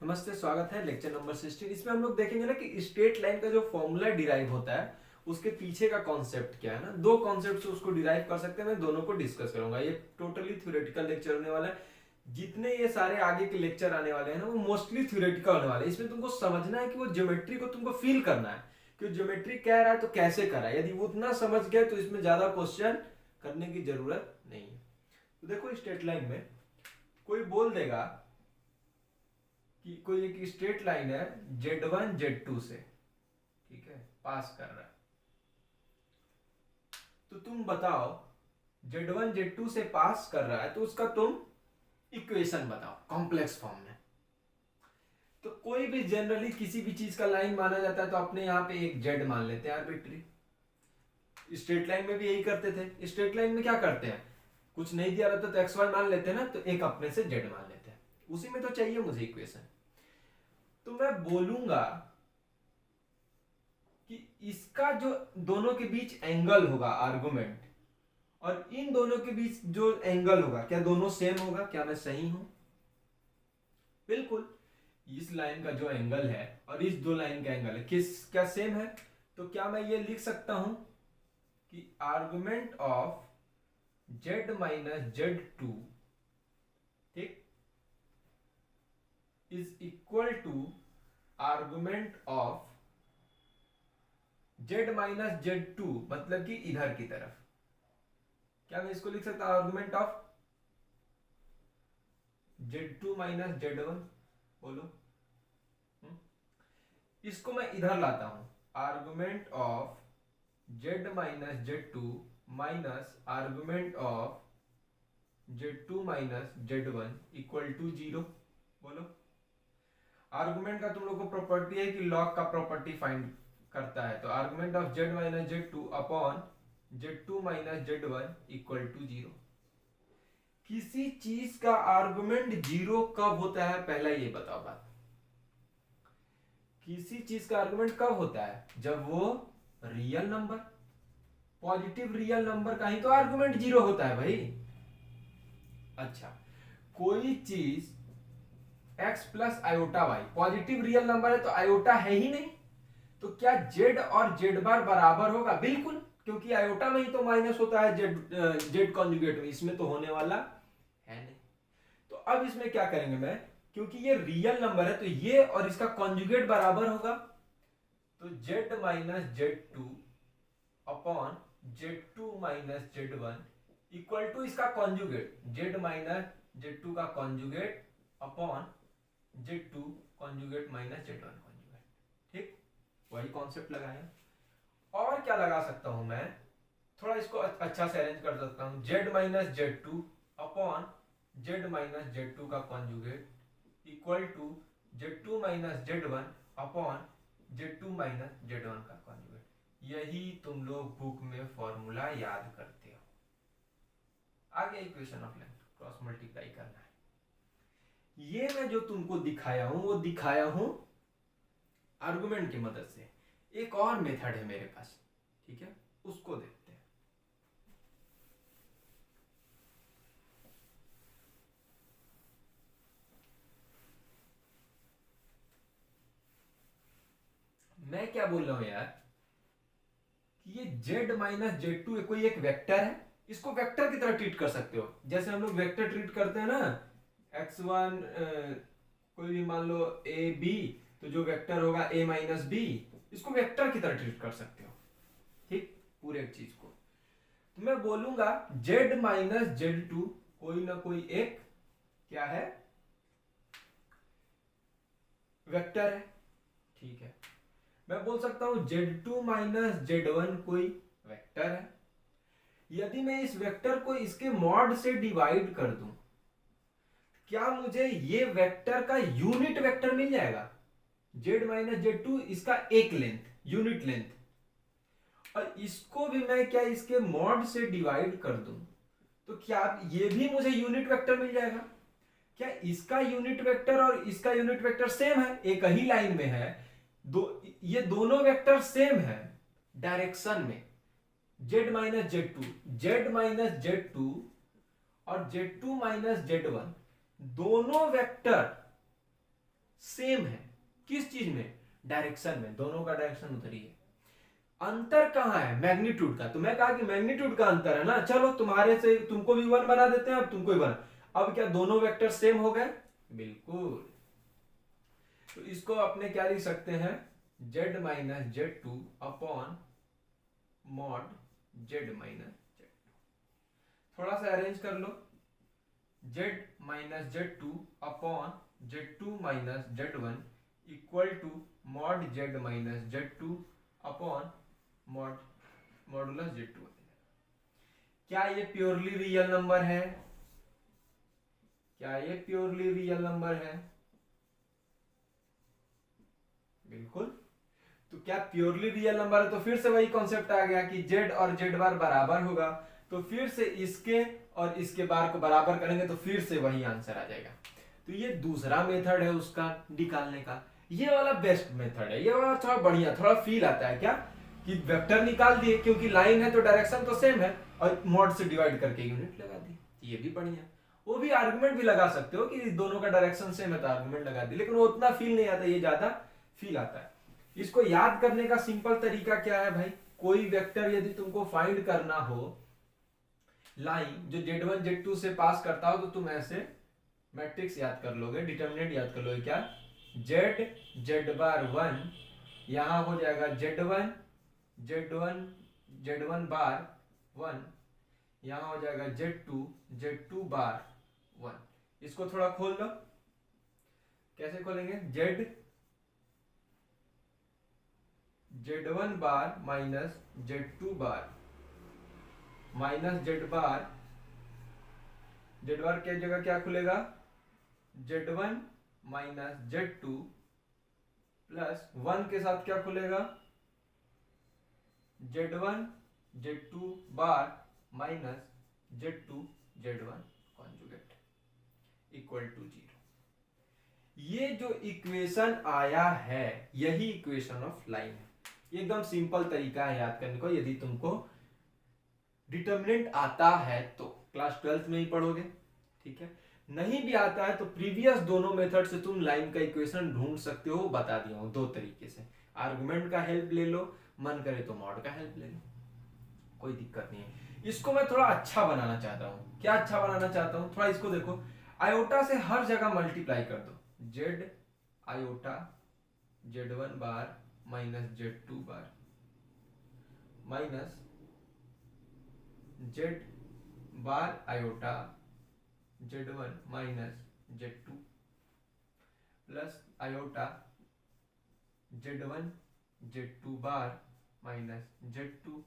नमस्ते, स्वागत है लेक्चर नंबर 16। इसमें हम लोग देखेंगे ना कि स्ट्रेट लाइन का जो फॉर्मूला डिराइव होता है उसके पीछे का कॉन्सेप्ट क्या है ना। दो कॉन्सेप्ट से उसको डिराइव कर सकते हैं, मैं दोनों को डिस्कस करूंगा। ये टोटली थ्योरेटिकल लेक्चर होने वाला है। जितने ये सारे आगे के लेक्चर आने वाले हैं ना वो मोस्टली थ्योरेटिकल होने वाले हैं। इसमें तुमको समझना है कि वो ज्योमेट्री को तुमको फील करना है कि ज्योमेट्री कह रहा है तो कैसे कर रहा है। यदि वो उतना समझ गए तो इसमें ज्यादा क्वेश्चन करने की जरूरत नहीं है। तो देखो, स्ट्रेट लाइन में कोई बोल देगा कि कोई एक स्ट्रेट लाइन है Z1 Z2 से, ठीक है, पास कर रहा है। तो तुम बताओ, Z1 Z2 से पास कर रहा है तो उसका तुम इक्वेशन बताओ कॉम्प्लेक्स फॉर्म में। तो कोई भी जनरली किसी भी चीज का लाइन माना जाता है तो अपने यहाँ पे एक Z मान लेते हैं आर्बिट्री। स्ट्रेट लाइन में भी यही करते थे। स्ट्रेट लाइन में क्या करते हैं, कुछ नहीं दिया रहता तो XY मान लेते हैं ना, तो एक अपने से Z मान लेते हैं। उसी में तो चाहिए मुझे इक्वेशन। तो मैं बोलूंगा कि इसका जो दोनों के बीच एंगल होगा आर्गुमेंट, और इन दोनों के बीच जो एंगल होगा, क्या दोनों सेम होगा? क्या मैं सही हूं? बिल्कुल। इस लाइन का जो एंगल है और इस दो लाइन का एंगल है क्या सेम है? तो क्या मैं ये लिख सकता हूं कि argument of Z minus Z2, ठीक, is equal to argument of Z minus Z2, मतलब कि इधर की तरफ। क्या मैं इसको लिख सकता हूं argument of Z2 minus Z1? बोलो। इसको मैं इधर लाता हूं, argument of Z minus Z2 minus argument of Z2 minus Z1 equal to 0। बोलो। आर्गुमेंट का तुम लोग को प्रॉपर्टी है कि लॉग का प्रॉपर्टी फाइंड करता है, तो argument of Z minus Z2 upon Z2 minus Z1 equal to 0। किसी चीज का आर्गुमेंट 0 कब होता है, पहला ये बताओ बात। किसी चीज का आर्गुमेंट कब होता है? जब वो real number, positive real number का ही तो आर्गुमेंट 0 होता है भाई। अच्छा, कोई चीज x plus iota y positive real number है तो आयोटा है ही नहीं, तो क्या z और z बार बराबर होगा? बिल्कुल, क्योंकि आयोटा में ही तो माइनस होता है z कॉन्जुगेट में, इसमें तो होने वाला है नहीं। तो अब इसमें क्या करेंगे मैं, क्योंकि ये रियल नंबर है तो ये और इसका कॉन्जुगेट बराबर होगा, तो z minus Z2 upon Z2 minus Z1 equal to इसका कॉन्जुगेट z माइनस Z2 का conjugate upon Z2 conjugate minus Z1 conjugate. ठीक, वही कॉन्सेप्ट लगाया। और क्या लगा सकता हूं मैं, थोड़ा इसको अच्छा से अरेंज कर सकता हूं, z minus Z2 upon z minus Z2 का conjugate equal to Z2 minus Z1 upon Z2 minus Z1 का कॉन्जुगेट। यही तुम लोग बुक में फॉर्मूला याद करते हो। आगे equation of length cross multiply करना है। ये मैं जो तुमको दिखाया हूं वो दिखाया हूं आर्गुमेंट की मदद से। एक और मेथड है मेरे पास, ठीक है, उसको देखते हैं। मैं क्या बोल रहा हूं यार कि ये z माइनस Z2 कोई एक वेक्टर है, इसको वेक्टर की तरह ट्रीट कर सकते हो। जैसे हम लोग वेक्टर ट्रीट करते हैं ना, x1 कोई भी मान लो a b, तो जो वेक्टर होगा a माइनस b, इसको वेक्टर की तरह ट्रीट कर सकते हो। ठीक, पूरे एक चीज को तो मैं बोलूंगा z माइनस Z2 कोई ना कोई एक क्या है, वेक्टर है। ठीक है, मैं बोल सकता हूं Z2 माइनस Z1 कोई वेक्टर है। यदि मैं इस वेक्टर को इसके मॉड से डिवाइड कर दूं, क्या मुझे ये वेक्टर का यूनिट वेक्टर मिल जाएगा? Z माइनस Z2 इसका एक लेंथ, यूनिट लेंथ, और इसको भी मैं क्या इसके मॉड से डिवाइड कर दूं तो क्या ये भी मुझे यूनिट वेक्टर मिल जाएगा? क्या इसका यूनिट वेक्टर और इसका यूनिट वेक्टर सेम है, एक ही लाइन में है, ये दोनों वेक्टर सेम है डायरेक्शन में। z माइनस Z2 और Z2 माइनस Z1 दोनों वेक्टर सेम है। किस चीज में? डायरेक्शन में, दोनों का डायरेक्शन उधर ही है। अंतर कहाँ है? मैग्नीट्यूड का। तो मैं कहा कि मैग्नीट्यूड का अंतर है ना, चलो तुम्हारे से तुमको भी 1 बना देते हैं, अब तुमको भी 1। अब क्या दोनों वेक्टर सेम हो गए? बिल्कुल। तो इसको अपने क्या लिख सकते हैं? z minus z two upon mod z minus z two. थोड़ा सा अरेंज कर लो। z minus z two upon z two minus z one equal to mod z minus z two upon modulus z two. क्या ये purely real number है? क्या ये purely real number है? बिल्कुल। तो क्या प्योरली रियल नंबर है? तो फिर से वही कॉन्सेप्ट आ गया कि z और z बार बराबर होगा, तो फिर से इसके और इसके बार को बराबर करेंगे तो फिर से वही आंसर आ जाएगा। तो ये दूसरा मेथड है उसका निकालने का। ये वाला बेस्ट मेथड है, ये वाला थोड़ा बढ़िया, थोड़ा फील आता है क्या कि वेक्टर निकाल दिए, क्योंकि लाइन है तो डायरेक्शन तो सेम है, और मॉड से डिवाइड करके यूनिट लगा दी। ये भी बढ़िया। वो भी आर्गुमेंट भी लगा सकते हो कि दोनों का डायरेक्शन सेम है तो आर्गुमेंट लगा दी, लेकिन वो उतना फील नहीं आता, ये ज्यादा फील आता है। इसको याद करने का सिंपल तरीका क्या है भाई? कोई वेक्टर यदि तुमको फाइंड करना हो, लाइन जो z1 z2 से पास करता हो, तो तुम ऐसे मैट्रिक्स याद कर लोगे, डिटर्मिनेंट याद कर लोगे। क्या? z बार 1 यहां हो जाएगा z1 बार 1, यहां हो जाएगा z2 बार 1। इसको थोड़ा खोल लो। कैसे खोलेंगे? z1 बार माइनस z2 बार माइनस z बार की जगह क्या खुलेगा? z1 माइनस z2 प्लस 1 के साथ क्या खुलेगा? z1 z2 bar minus z2 z1 conjugate equal to 0। ये जो इक्वेशन आया है यही इक्वेशन ऑफ लाइन है। ये एकदम सिंपल तरीका है याद करने को। यदि तुमको डिटर्मिनेंट आता है तो क्लास 12th में ही पढ़ोगे, ठीक है। नहीं भी आता है तो प्रीवियस दोनों मेथड से तुम लाइन का इक्वेशन ढूंढ सकते हो। बता दिया हूं दो तरीके से, आर्गुमेंट का हेल्प ले लो, मन करे तो मॉड का हेल्प ले लो, कोई दिक्कत नहीं है। इसको मैं थोड़ा अच्छा बनाना चाहता हूं। क्या अच्छा बनाना चाहता हूं? थोड़ा इसको देखो, आयोटा से हर जगह मल्टीप्लाई कर दो। z आयोटा z1 बार माइनस z2 बार माइनस z बार iota z1 minus z2 plus iota z1 z2 बार माइनस z2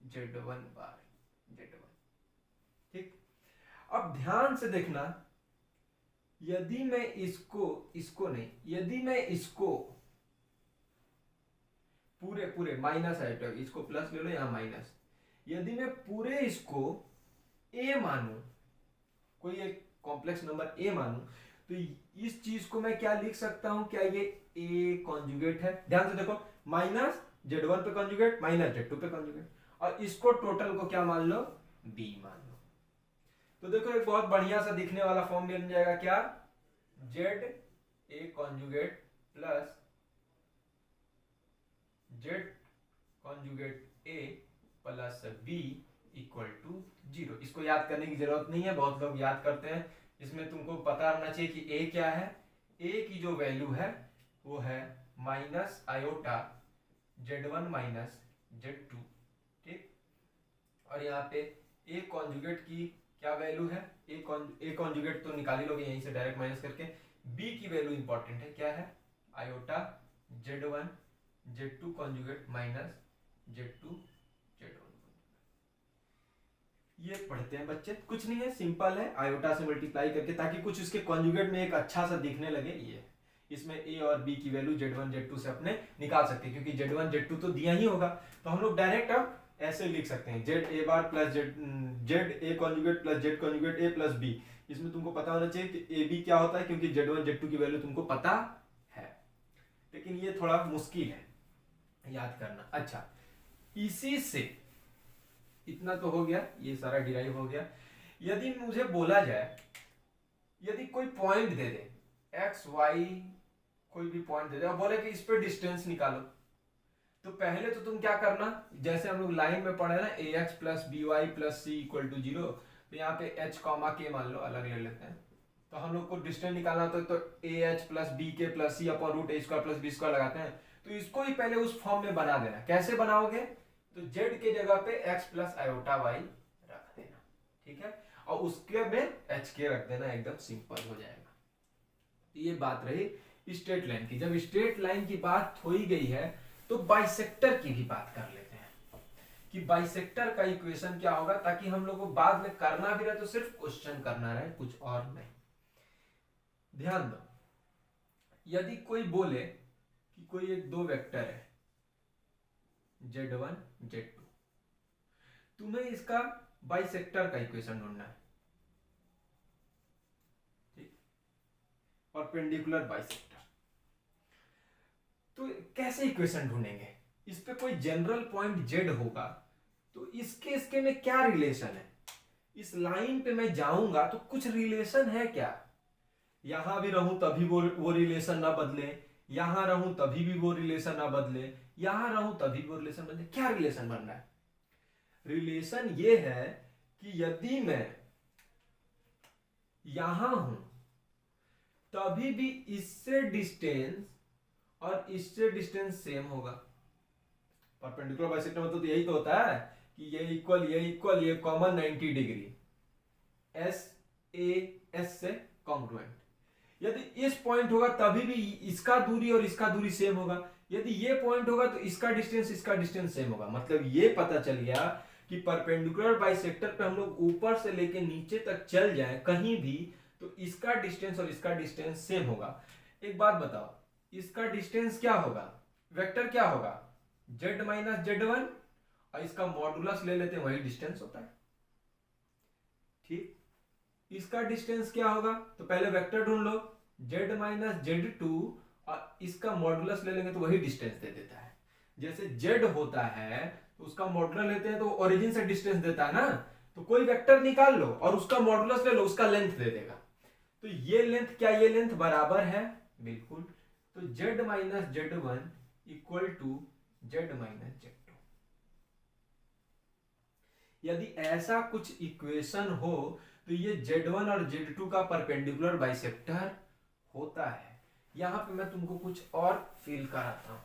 z1 बार z1। ठीक। अब ध्यान से देखना, यदि मैं इसको नहीं, यदि मैं इसको पूरे माइनस आइटम, इसको प्लस ले लो यहां माइनस, यदि मैं पूरे इसको a मानू, कोई एक कॉम्प्लेक्स नंबर a मानू, तो इस चीज को मैं क्या लिख सकता हूं? क्या ये a कॉन्जुगेट है? ध्यान से देखो, माइनस z1 पे कॉन्जुगेट माइनस z2 पे कॉन्जुगेट, और इसको टोटल को क्या मान लो? b मान लो। तो देखो एक बहुत बढ़िया सा दिखने वाला फॉर्म बन जाएगा। क्या? z a conjugate plus z conjugate a plus b equal to 0। इसको याद करने की जरूरत नहीं है, बहुत लोग याद करते हैं। इसमें तुमको पता रहना चाहिए कि a क्या है। a की जो वैल्यू है वो है minus iota z1 minus z2, ठीक। और यहाँ पे a कॉन्जुगेट की क्या वैल्यू है? a कॉन्जुगेट तो निकाल ही लोगे यहीं से डायरेक्ट माइनस करके। b की वैल्यू इंपॉर्टेंट है, क्या है? Iota z1 z2 conjugate minus z2 z1। ये पढ़ते हैं बच्चे, कुछ नहीं है, सिंपल है, आयोटा से मल्टीप्लाई करके, ताकि कुछ इसके कॉन्जुगेट में एक अच्छा सा दिखने लगे। ये इसमें a और b की वैल्यू z1 z2 से अपने निकाल सकते हैं, क्योंकि z1 z2 तो दिया ही होगा, तो हम लोग डायरेक्ट अब ऐसे लिख सकते हैं z a bar plus z a conjugate plus z conjugate a plus b। इसमें तुमको पता होना चाहिए कि a b क्या होता है, क्योंकि z1 z2 की वैल्यू तुमको पता है, लेकिन ये थोड़ा मुश्किल है याद करना। अच्छा, इसी से इतना तो हो गया, ये सारा डिराइव हो गया। यदि मुझे बोला जाए, यदि कोई पॉइंट दे दे, एक्स वाई कोई भी पॉइंट दे दे, बोले कि इस पे डिस्टेंस निकालो, तो पहले तो तुम क्या करना, जैसे हम लोग लाइन में पढ़े ना, A X plus B Y plus C equal to 0, तो यहाँ पे एच कॉमा के मान लो अलग ले लेते हैं, तो हम लोग को डिस्टेंस निकालना तो ए एच प्लस बी के प्लस सी अपॉन रूट ए स्क्वायर प्लस बी स्क्वायर लगाते हैं, तो इसको ही पहले उस फॉर्म में बना देना। कैसे बनाओगे, तो जेड के जगह पे एक्स प्लस आयोटा वाई रख देना, ठीक है, और उसके में एच के रख देना, एकदम सिंपल हो जाएगा। तो ये बात रही स्ट्रेट लाइन की। जब स्ट्रेट लाइन की बात हो ही गई है तो बाइसेक्टर की भी बात कर लेते हैं कि बाइसेक्टर का इक्वेशन क्या होगा, ताकि हम लोग को बाद में करना भी रहे तो सिर्फ क्वेश्चन करना रहे, कुछ और नहीं। ध्यान दो, यदि कोई बोले कि कोई एक दो वेक्टर है z1 z2, तुम्हें इसका बाइसेक्टर का इक्वेशन ढूंढना है, ठीक, परपेंडिकुलर बाइसेक्टर। तो कैसे इक्वेशन ढूंढेंगे, इस पे कोई जनरल पॉइंट z होगा, तो इसके में क्या रिलेशन है, इस लाइन पे मैं जाऊंगा तो कुछ रिलेशन है क्या, यहां भी रहूं तभी वो रिलेशन ना बदले, यहां रहूं तभी भी वो रिलेशन ना बदले, यहां रहूं तभी वो रिलेशन बदले, क्या रिलेशन बन रहा है, रिलेशन ये है कि यदि मैं यहां हूं तभी भी इससे डिस्टेंस और इससे डिस्टेंस सेम होगा। परपेंडिकुलर बाइसेक्टर मतलब तो यही तो होता है कि ये इक्वल ये common 90 degree, S A S से कॉन्ग्रुएंट। यदि इस पॉइंट होगा तभी भी इसका दूरी और इसका दूरी सेम होगा, यदि ये पॉइंट होगा तो इसका डिस्टेंस सेम होगा। मतलब ये पता चल गया कि परपेंडिकुलर बाइसेक्टर पे हम लोग ऊपर से लेके नीचे तक चल जाए कहीं भी, तो इसका डिस्टेंस और इसका डिस्टेंस सेम होगा। एक बात बताओ, इसका डिस्टेंस क्या होगा, वेक्टर क्या होगा, z माइनस z1, और इसका मॉडुलस ले लेते हैं, वही डिस्टेंस होता है, ठीक। इसका डिस्टेंस क्या होगा, तो पहले वेक्टर ढूंढ लो, z माइनस z2, और इसका मॉडुलस ले लेंगे तो वही डिस्टेंस दे देता है। जैसे z होता है तो उसका मॉडुलस लेते हैं तो ओरिजिन से डिस्टेंस देता है ना, तो कोई वेक्टर निकाल लो और उसका मॉडुलस ले लो, उसका लेंथ दे देगा। तो ये लेंथ, क्या ये लेंथ बराबर है, बिल्कुल। तो z minus z1 equal to z minus z2। यदि ऐसा कुछ इक्वेशन हो तो ये z1 और z2 का परपेंडिकुलर बाइसेक्टर होता है। यहां पे मैं तुमको कुछ और फील कराता हूं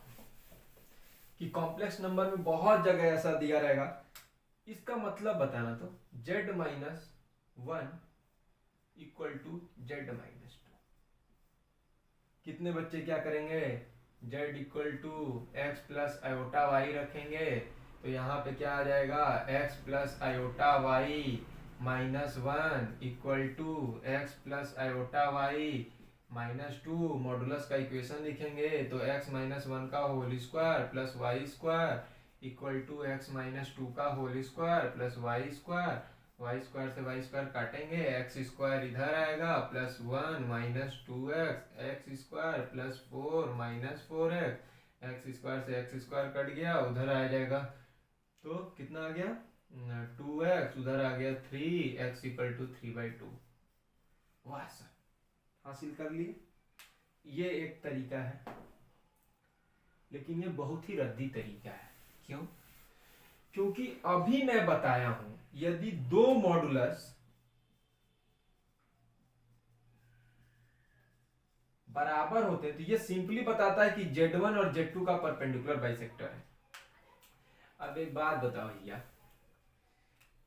कि कॉम्प्लेक्स नंबर में बहुत जगह ऐसा दिया रहेगा, इसका मतलब बताना। तो z minus 1 equal to z minus 2, कितने बच्चे क्या करेंगे, z equal to x plus iota y रखेंगे, तो यहाँ पे क्या आ जाएगा, x plus iota y minus 1 equal to x plus iota y minus 2, modulus का इक्वेशन लिखेंगे तो x माइनस 1 का whole square plus y square equal to x minus 2 का whole square plus y square, y square से Y square काटेंगे, x square इधर आएगा plus 1 minus 2x, x square plus 4 minus 4x, x square से x square cut गया, उधर आ जाएगा, तो कितना आ गया 2x, उधर आ गया 3x इक्वल टू 3/2। वाह सर, हासिल कर लिए। ये एक तरीका है, लेकिन ये बहुत ही रद्दी तरीका है। क्यों? क्योंकि अभी मैं बताया हूं यदि दो मॉडुलस बराबर होते तो ये सिंपली बताता है कि z1 और z2 का परपेंडिकुलर बाइसेक्टर है। अब एक बात बताओ भैया,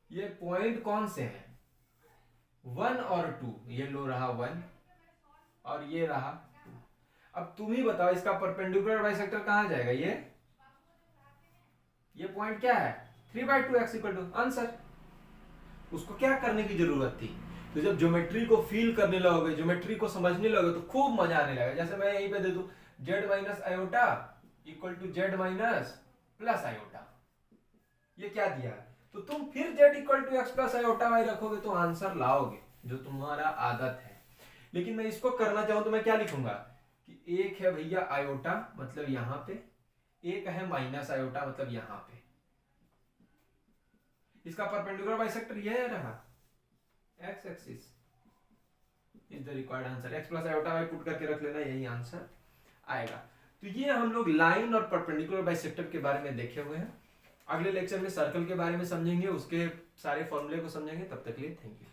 ये पॉइंट कौन से हैं, 1 और 2, ये लो रहा 1 और ये रहा 2। अब तुम ही बताओ इसका परपेंडिकुलर बाइसेक्टर कहां जाएगा, ये पॉइंट क्या है, 3/2x इक्वल टू आंसर। उसको क्या करने की जरूरत थी, तो जब ज्योमेट्री को फील करने लगोगे, ज्योमेट्री को समझने लगोगे तो खूब मजा आने लगेगा। जैसे मैं यहीं पे दे दूं z minus iota equal to z minus plus iota, ये क्या दिया, तो तुम फिर z equal to x plus iota y रखोगे तो आंसर लाओगे, जो तुम्हारा आदत है। लेकिन मैं इसको करना चाहूं तो मैं क्या लिखूंगा कि एक है भैया आयोटा, मतलब यहां पे, एक है माइनस आयोटा, मतलब यहां पे। इसका परपेंडिकुलर बाइसेक्टर ये रहा, x axis, is the required answer. X plus iota y put करके रख लेना, यही आंसर आएगा। तो ये हम लोग लाइन और परपेंडिकुलर बाइसेक्टर के बारे में देखे हुए हैं। अगले लेक्चर में सर्कल के बारे में समझेंगे, उसके सारे फॉर्मूले को समझेंगे। तब तक के लिए थैंक यू।